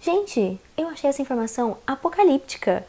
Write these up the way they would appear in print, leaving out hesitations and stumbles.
Gente, eu achei essa informação apocalíptica.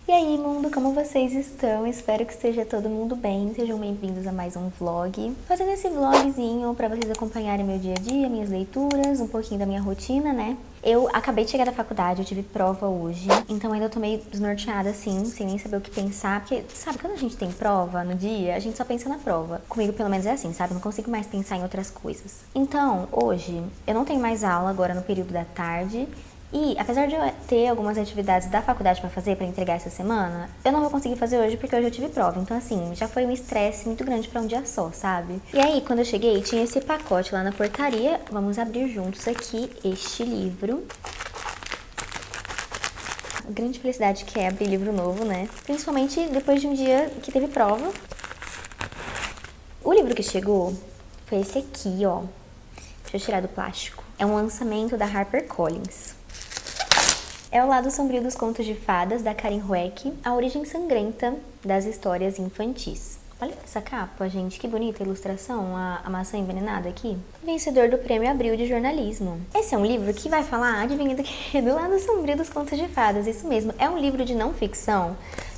E aí, mundo, como vocês estão? Espero que esteja todo mundo bem. Sejam bem-vindos a mais um vlog. Fazendo esse vlogzinho pra vocês acompanharem meu dia a dia, minhas leituras, um pouquinho da minha rotina, né? Eu acabei de chegar da faculdade, eu tive prova hoje, então ainda tô meio desnorteada assim, sem nem saber o que pensar, porque, sabe, quando a gente tem prova no dia, a gente só pensa na prova. Comigo, pelo menos, é assim, sabe? Eu não consigo mais pensar em outras coisas. Então, hoje, eu não tenho mais aula agora no período da tarde, e, apesar de eu ter algumas atividades da faculdade pra fazer, pra entregar essa semana, eu não vou conseguir fazer hoje porque hoje eu tive prova. Então, assim, já foi um estresse muito grande pra um dia só, sabe? E aí, quando eu cheguei, tinha esse pacote lá na portaria. Vamos abrir juntos aqui este livro. A grande felicidade que é abrir livro novo, né? Principalmente depois de um dia que teve prova. O livro que chegou foi esse aqui, ó. Deixa eu tirar do plástico. É um lançamento da HarperCollins. É o lado sombrio dos contos de fadas, da Karen Rueck, a origem sangrenta das histórias infantis. Olha essa capa, gente, que bonita a ilustração, a maçã envenenada aqui. Vencedor do Prêmio Abril de Jornalismo. Esse é um livro que vai falar, adivinha do que? Do lado sombrio dos contos de fadas, isso mesmo. É um livro de não ficção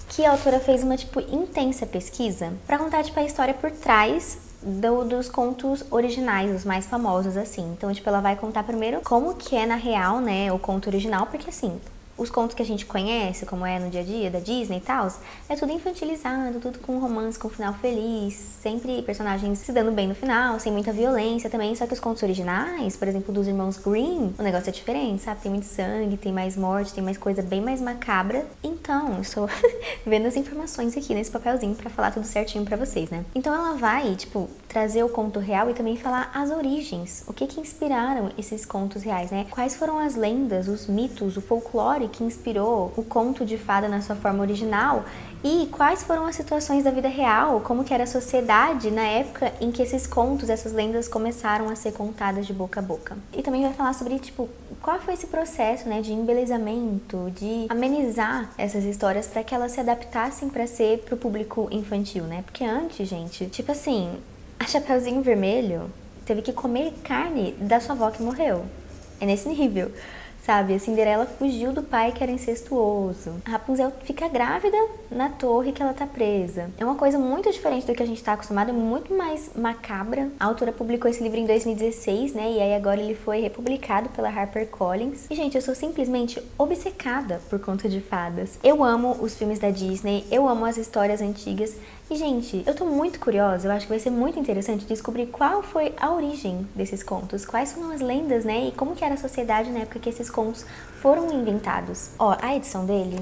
que a autora fez uma, intensa pesquisa pra contar, a história por trás dos contos originais, os mais famosos, assim. Então, ela vai contar primeiro como que é na real, né, o conto original, porque, assim, os contos que a gente conhece, como é no dia a dia da Disney e tal, é tudo infantilizado, tudo com romance, com final feliz, sempre personagens se dando bem no final, sem muita violência também. Só que os contos originais, por exemplo, dos irmãos Grimm, o negócio é diferente, sabe? Tem muito sangue, tem mais morte, tem mais coisa bem mais macabra. Então, eu estou vendo as informações aqui nesse papelzinho pra falar tudo certinho pra vocês, né? Então ela vai, trazer o conto real e também falar as origens, o que inspiraram esses contos reais, né? Quais foram as lendas, os mitos, o folclore que inspirou o conto de fada na sua forma original e quais foram as situações da vida real, como que era a sociedade na época em que esses contos, essas lendas começaram a ser contadas de boca a boca. E também vai falar sobre, qual foi esse processo, né, de embelezamento, de amenizar essas histórias para que elas se adaptassem para ser pro público infantil, né? Porque antes, gente, a Chapeuzinho Vermelho teve que comer carne da sua avó que morreu. É nesse nível, sabe? A Cinderela fugiu do pai que era incestuoso. A Rapunzel fica grávida na torre que ela tá presa. É uma coisa muito diferente do que a gente tá acostumado, é muito mais macabra. A autora publicou esse livro em 2016, né? E aí agora ele foi republicado pela HarperCollins. E, gente, eu sou simplesmente obcecada por conto de fadas. Eu amo os filmes da Disney, eu amo as histórias antigas. E, gente, eu tô muito curiosa, eu acho que vai ser muito interessante descobrir qual foi a origem desses contos, quais foram as lendas, né, e como que era a sociedade na época que esses contos foram inventados. Ó, a edição dele,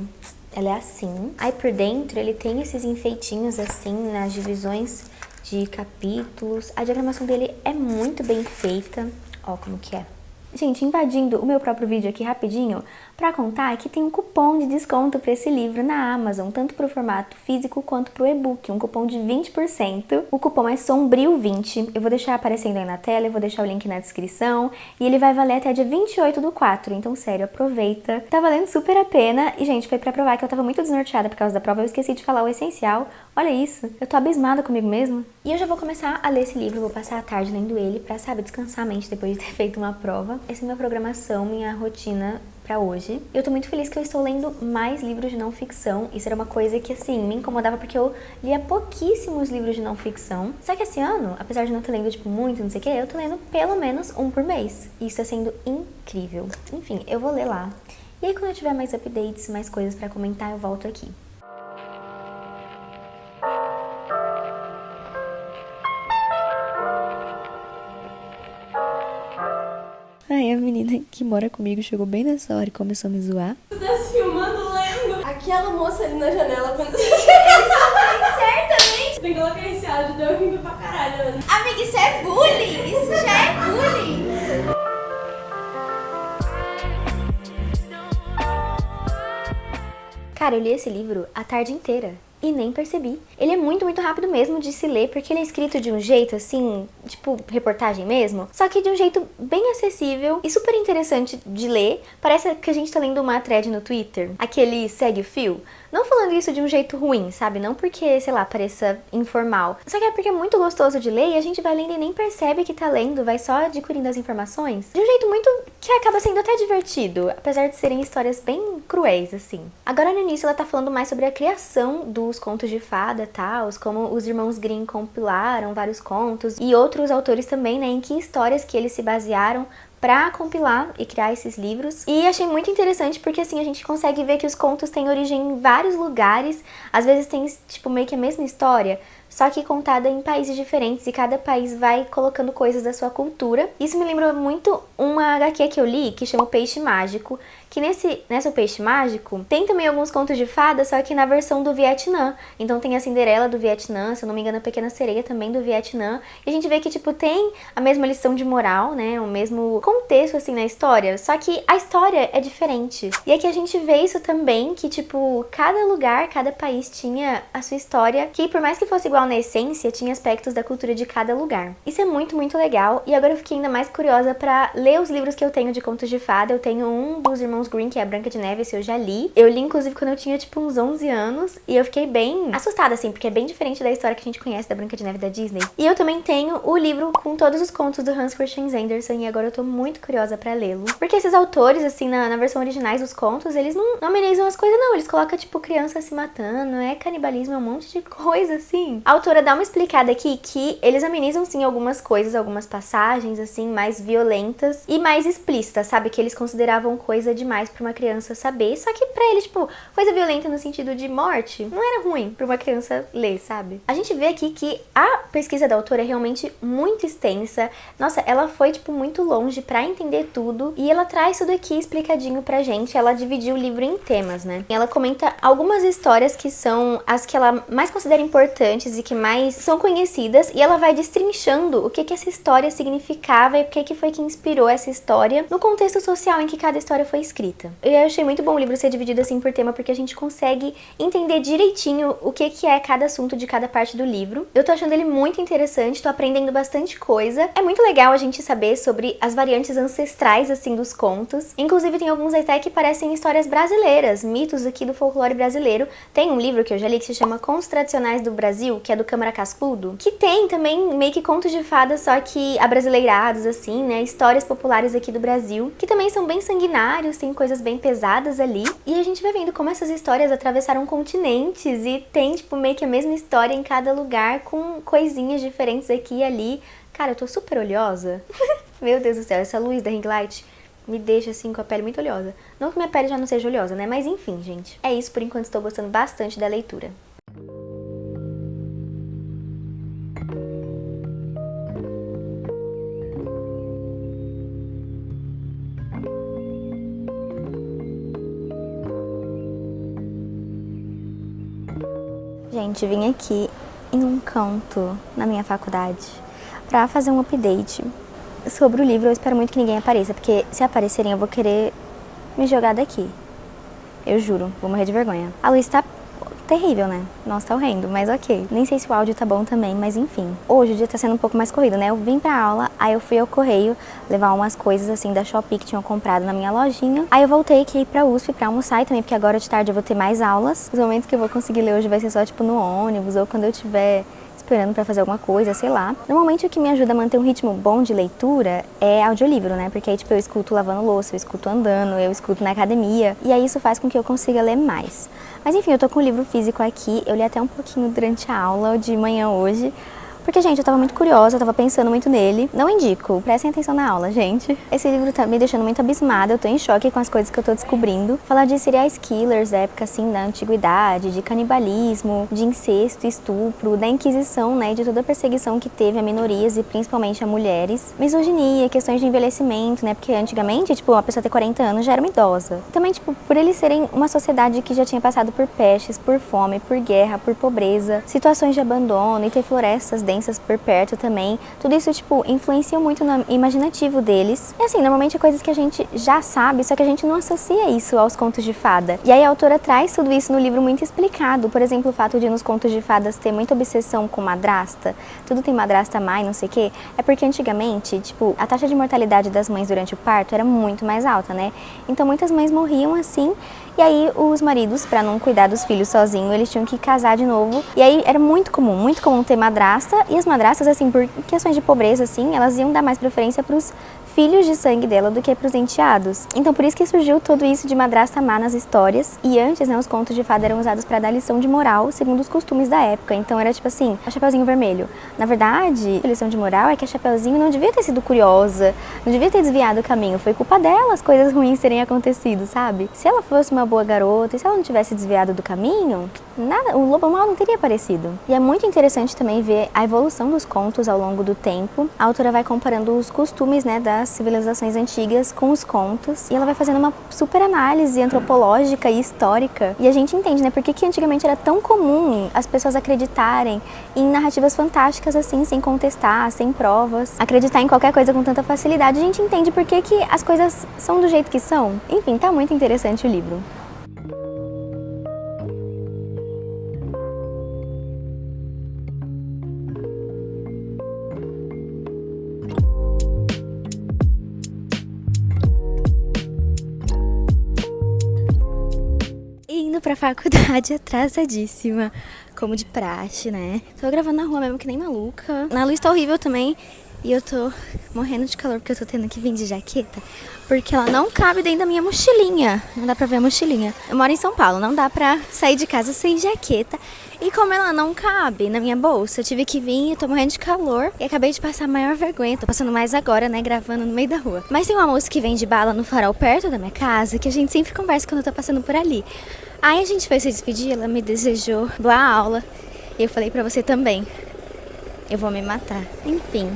ela é assim, aí por dentro ele tem esses enfeitinhos assim, nas divisões de capítulos, a diagramação dele é muito bem feita, ó como que é. Gente, invadindo o meu próprio vídeo aqui rapidinho, pra contar que tem um cupom de desconto pra esse livro na Amazon, tanto pro formato físico quanto pro e-book, um cupom de 20%. O cupom é SOMBRIO20, eu vou deixar aparecendo aí na tela, eu vou deixar o link na descrição, e ele vai valer até dia 28/4, então sério, aproveita. Tá valendo super a pena, e gente, foi pra provar que eu tava muito desnorteada por causa da prova, eu esqueci de falar o essencial. Olha isso, eu tô abismada comigo mesma. E eu já vou começar a ler esse livro, vou passar a tarde lendo ele pra, sabe, descansar a mente depois de ter feito uma prova. Essa é minha programação, minha rotina pra hoje. Eu tô muito feliz que eu estou lendo mais livros de não ficção. Isso era uma coisa que, me incomodava porque eu lia pouquíssimos livros de não ficção. Só que esse ano, apesar de não ter lendo, muito, não sei o que, eu tô lendo pelo menos um por mês. E isso tá sendo incrível. Enfim, eu vou ler lá. E aí, quando eu tiver mais updates, mais coisas pra comentar, eu volto aqui. Ai, a menina que mora comigo chegou bem nessa hora e começou a me zoar. Você tá se filmando lendo? Aquela moça ali na janela quando... Certamente! Tem que colocar esse áudio, deu rindo pra caralho, né? Amiga, isso é bullying! Isso já é bullying! Cara, eu li esse livro a tarde inteira. e nem percebi. Ele é muito, muito rápido mesmo de se ler, porque ele é escrito de um jeito assim, tipo reportagem mesmo, só que de um jeito bem acessível e super interessante de ler. Parece que a gente tá lendo uma thread no Twitter, aquele segue o fio. Não falando isso de um jeito ruim, sabe? Não porque, sei lá, pareça informal. Só que é porque é muito gostoso de ler e a gente vai lendo e nem percebe que tá lendo, vai só adquirindo as informações. De um jeito muito que acaba sendo até divertido, apesar de serem histórias bem cruéis, assim. Agora no início ela tá falando mais sobre a criação dos contos de fada e tal, como os irmãos Grimm compilaram vários contos e outros autores também, né, em que histórias que eles se basearam pra compilar e criar esses livros. E achei muito interessante porque assim a gente consegue ver que os contos têm origem em vários lugares, às vezes tem tipo meio que a mesma história, só que contada em países diferentes e cada país vai colocando coisas da sua cultura. Isso me lembrou muito uma HQ que eu li que chama O Peixe Mágico, que nessa O Peixe Mágico tem também alguns contos de fada, só que na versão do Vietnã. Então tem a Cinderela do Vietnã, se eu não me engano a Pequena Sereia também do Vietnã. E a gente vê que tipo tem a mesma lição de moral, né, o mesmo contexto assim na história, só que a história é diferente. E aqui a gente vê isso também, que tipo cada lugar, cada país tinha a sua história, que por mais que fosse igual na essência, tinha aspectos da cultura de cada lugar. Isso é muito, muito legal. E agora eu fiquei ainda mais curiosa pra ler os livros que eu tenho de contos de fada. Eu tenho um dos irmãos Grimm, que é a Branca de Neve, esse eu já li. Eu li, inclusive, quando eu tinha, tipo, uns 11 anos. E eu fiquei bem assustada, assim, porque é bem diferente da história que a gente conhece da Branca de Neve da Disney. E eu também tenho o livro com todos os contos do Hans Christian Andersen. E agora eu tô muito curiosa pra lê-lo. Porque esses autores, assim, na versão originais dos contos, eles não amenizam as coisas, não. Eles colocam, tipo, criança se matando, é canibalismo, é um monte de coisa, assim. A autora dá uma explicada aqui que eles amenizam, sim, algumas coisas, algumas passagens, assim, mais violentas e mais explícitas, sabe? Que eles consideravam coisa demais pra uma criança saber. Só que pra eles, tipo, coisa violenta no sentido de morte não era ruim pra uma criança ler, sabe? A gente vê aqui que a pesquisa da autora é realmente muito extensa. Nossa, ela foi, tipo, muito longe pra entender tudo. E ela traz tudo aqui explicadinho pra gente. Ela dividiu o livro em temas, né? E ela comenta algumas histórias que são as que ela mais considera importantes e que mais são conhecidas, e ela vai destrinchando o que essa história significava e o que foi que inspirou essa história no contexto social em que cada história foi escrita. Eu achei muito bom o livro ser dividido assim por tema, porque a gente consegue entender direitinho o que é cada assunto de cada parte do livro. Eu tô achando ele muito interessante, tô aprendendo bastante coisa. É muito legal a gente saber sobre as variantes ancestrais, assim, dos contos. Inclusive tem alguns até que parecem histórias brasileiras, mitos aqui do folclore brasileiro. Tem um livro que eu já li que se chama Contos Tradicionais do Brasil, que é do Câmara Cascudo, que tem também meio que contos de fadas, só que abrasileirados, assim, né, histórias populares aqui do Brasil, que também são bem sanguinários, tem coisas bem pesadas ali, e a gente vai vendo como essas histórias atravessaram continentes e tem, tipo, meio que a mesma história em cada lugar, com coisinhas diferentes aqui e ali. Cara, eu tô super oleosa. Meu Deus do céu, essa luz da ring light me deixa, assim, com a pele muito oleosa. Não que minha pele já não seja oleosa, né, mas enfim, gente. É isso, por enquanto estou gostando bastante da leitura. Gente, vim aqui em um canto na minha faculdade pra fazer um update sobre o livro. Eu espero muito que ninguém apareça, porque se aparecerem eu vou querer me jogar daqui. Eu juro, vou morrer de vergonha. A luz tá terrível, né? Nossa, tá horrendo, mas ok. Nem sei se o áudio tá bom também, mas enfim. Hoje o dia tá sendo um pouco mais corrido, né? Eu vim pra aula, aí eu fui ao correio levar umas coisas assim da Shopee que tinham comprado na minha lojinha. Aí eu voltei aqui pra USP pra almoçar e também porque agora de tarde eu vou ter mais aulas. Os momentos que eu vou conseguir ler hoje vai ser só tipo no ônibus ou quando eu tiver esperando pra fazer alguma coisa, sei lá. Normalmente o que me ajuda a manter um ritmo bom de leitura é audiolivro, né? Porque aí tipo eu escuto lavando louça, eu escuto andando, eu escuto na academia. E aí isso faz com que eu consiga ler mais. Mas enfim, eu tô com o livro físico aqui, eu li até um pouquinho durante a aula de manhã hoje. Porque, gente, eu tava muito curiosa, eu tava pensando muito nele. Não indico, prestem atenção na aula, gente. Esse livro tá me deixando muito abismada, eu tô em choque com as coisas que eu tô descobrindo. Falar de serial killers, época, assim, da antiguidade, de canibalismo, de incesto, estupro, da Inquisição, né, de toda a perseguição que teve a minorias e principalmente a mulheres. Misoginia, questões de envelhecimento, né, porque antigamente, tipo, uma pessoa ter 40 anos já era uma idosa. Também, tipo, por eles serem uma sociedade que já tinha passado por pestes, por fome, por guerra, por pobreza, situações de abandono e ter florestas dentro doenças por perto também. Tudo isso, tipo, influencia muito no imaginativo deles. E assim, normalmente é coisas que a gente já sabe, só que a gente não associa isso aos contos de fada. E aí a autora traz tudo isso no livro muito explicado. Por exemplo, o fato de nos contos de fadas ter muita obsessão com madrasta, tudo tem madrasta mãe, não sei o quê, é porque antigamente, tipo, a taxa de mortalidade das mães durante o parto era muito mais alta, né? Então muitas mães morriam assim, e aí os maridos, pra não cuidar dos filhos sozinho, eles tinham que casar de novo. E aí era muito comum ter madrasta, e as madrastas, assim, por questões de pobreza, assim, elas iam dar mais preferência pros filhos de sangue dela do que pros enteados. Então por isso que surgiu tudo isso de madrasta má nas histórias. E antes, né, os contos de fada eram usados pra dar lição de moral, segundo os costumes da época. Então era tipo assim, a Chapeuzinho Vermelho. Na verdade, a lição de moral é que a Chapeuzinho não devia ter sido curiosa, não devia ter desviado o caminho. Foi culpa dela as coisas ruins terem acontecido, sabe? Se ela fosse uma boa garota e se ela não tivesse desviado do caminho, nada, o lobo mau não teria aparecido. E é muito interessante também ver a evolução dos contos ao longo do tempo. A autora vai comparando os costumes, né, das civilizações antigas com os contos, e ela vai fazendo uma super análise antropológica e histórica. E a gente entende, né, por que antigamente era tão comum as pessoas acreditarem em narrativas fantásticas assim, sem contestar, sem provas, acreditar em qualquer coisa com tanta facilidade. A gente entende por que as coisas são do jeito que são. Enfim, tá muito interessante o livro. Indo pra faculdade atrasadíssima, como de praxe, né? Tô gravando na rua mesmo que nem maluca. A luz tá horrível também e eu tô morrendo de calor porque eu tô tendo que vir de jaqueta, porque ela não cabe dentro da minha mochilinha. Não dá pra ver a mochilinha. Eu moro em São Paulo, não dá pra sair de casa sem jaqueta. E como ela não cabe na minha bolsa, eu tive que vir e tô morrendo de calor. E acabei de passar a maior vergonha. Tô passando mais agora, né, gravando no meio da rua. Mas tem uma moça que vende bala no farol perto da minha casa, que a gente sempre conversa quando eu tô passando por ali. Aí a gente foi se despedir, ela me desejou boa aula. E eu falei pra você também. Eu vou me matar. Enfim.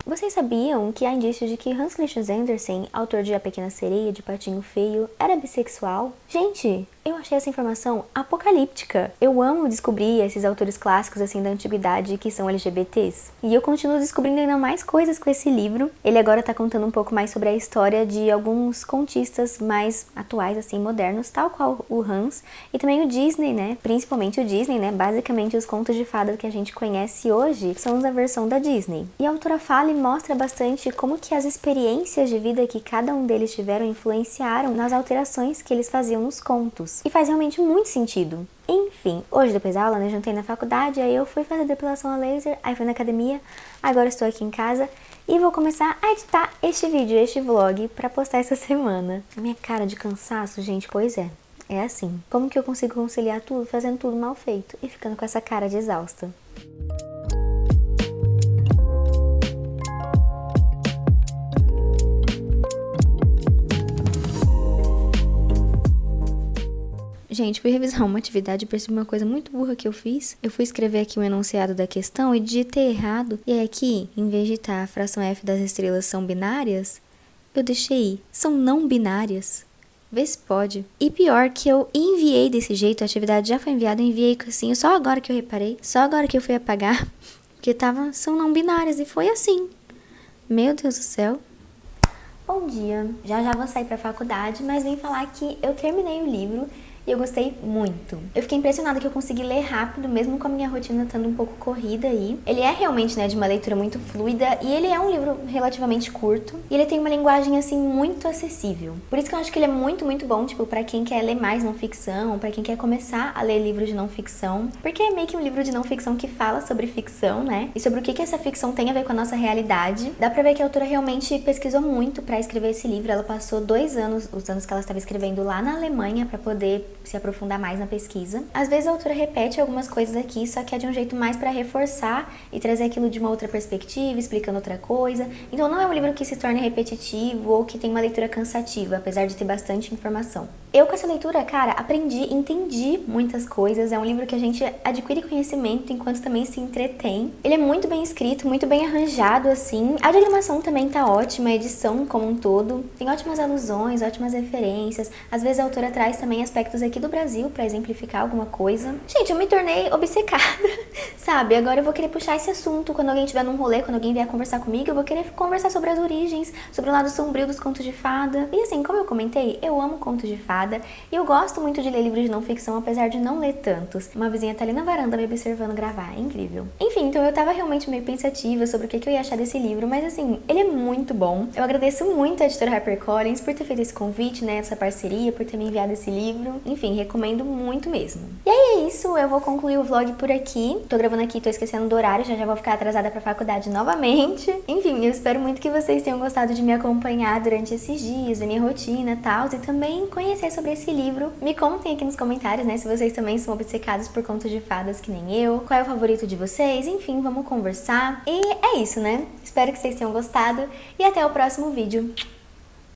Vocês sabiam que há indícios de que Hans Christian Andersen, autor de A Pequena Sereia, de Patinho Feio, era bissexual? Gente, eu achei essa informação apocalíptica. Eu amo descobrir esses autores clássicos assim da antiguidade que são LGBTs. E eu continuo descobrindo ainda mais coisas com esse livro. Ele agora tá contando um pouco mais sobre a história de alguns contistas mais atuais, assim, modernos, tal qual o Hans. E também o Disney, né? Principalmente o Disney, né? Basicamente os contos de fadas que a gente conhece hoje são da versão da Disney. E a autora fala e mostra bastante como que as experiências de vida que cada um deles tiveram influenciaram nas alterações que eles faziam nos contos. E faz realmente muito sentido. Enfim, hoje depois da aula, né, jantei na faculdade, aí eu fui fazer depilação a laser, aí fui na academia, agora estou aqui em casa e vou começar a editar este vídeo, este vlog, pra postar essa semana. Minha cara de cansaço, gente, pois é. É assim. Como que eu consigo conciliar tudo fazendo tudo mal feito e ficando com essa cara de exausta? Gente, fui revisar uma atividade e percebi uma coisa muito burra que eu fiz. Eu fui escrever aqui o enunciado da questão e digitei errado. E aqui, em vez de estar a fração F das estrelas são binárias, eu deixei são não binárias. Vê se pode. E pior que eu enviei desse jeito, a atividade já foi enviada, eu enviei assim, só agora que eu reparei, só agora que eu fui apagar, porque são não binárias e foi assim. Meu Deus do céu. Bom dia, já vou sair pra faculdade, mas vim falar que eu terminei o livro e eu gostei muito. Eu fiquei impressionada que eu consegui ler rápido, mesmo com a minha rotina estando um pouco corrida aí. Ele é realmente, né, de uma leitura muito fluida e ele é um livro relativamente curto. E ele tem uma linguagem, assim, muito acessível. Por isso que eu acho que ele é muito, muito bom, tipo, pra quem quer ler mais não ficção, pra quem quer começar a ler livros de não ficção. Porque é meio que um livro de não ficção que fala sobre ficção, né? E sobre o que essa ficção tem a ver com a nossa realidade. Dá pra ver que a autora realmente pesquisou muito pra escrever esse livro. Ela passou 2 anos, os anos que ela estava escrevendo lá na Alemanha, pra poder se aprofundar mais na pesquisa. Às vezes a autora repete algumas coisas aqui, só que é de um jeito mais pra reforçar e trazer aquilo de uma outra perspectiva, explicando outra coisa. Então não é um livro que se torne repetitivo ou que tem uma leitura cansativa, apesar de ter bastante informação. Eu com essa leitura, cara, aprendi, entendi muitas coisas. É um livro que a gente adquire conhecimento enquanto também se entretém. Ele é muito bem escrito, muito bem arranjado, assim. A diagramação também tá ótima, a edição como um todo. Tem ótimas alusões, ótimas referências. Às vezes a autora traz também aspectos aqui do Brasil pra exemplificar alguma coisa. Gente, eu me tornei obcecada, sabe? Agora eu vou querer puxar esse assunto quando alguém estiver num rolê, quando alguém vier conversar comigo, eu vou querer conversar sobre as origens, sobre o lado sombrio dos contos de fada. E assim, como eu comentei, eu amo contos de fada. E eu gosto muito de ler livros de não ficção, apesar de não ler tantos. Uma vizinha tá ali na varanda me observando gravar, é incrível. Enfim, então eu tava realmente meio pensativa sobre o que eu ia achar desse livro, mas assim, ele é muito bom. Eu agradeço muito a editora HarperCollins por ter feito esse convite, né, essa parceria, por ter me enviado esse livro. Enfim, recomendo muito mesmo. E aí é isso, eu vou concluir o vlog por aqui. Tô gravando aqui, tô esquecendo do horário, já vou ficar atrasada pra faculdade novamente. Enfim, eu espero muito que vocês tenham gostado de me acompanhar durante esses dias, da minha rotina e tal, e também conhecer sobre esse livro. Me contem aqui nos comentários, né, se vocês também são obcecados por contos de fadas que nem eu, qual é o favorito de vocês, enfim, vamos conversar. E é isso, né? Espero que vocês tenham gostado e até o próximo vídeo.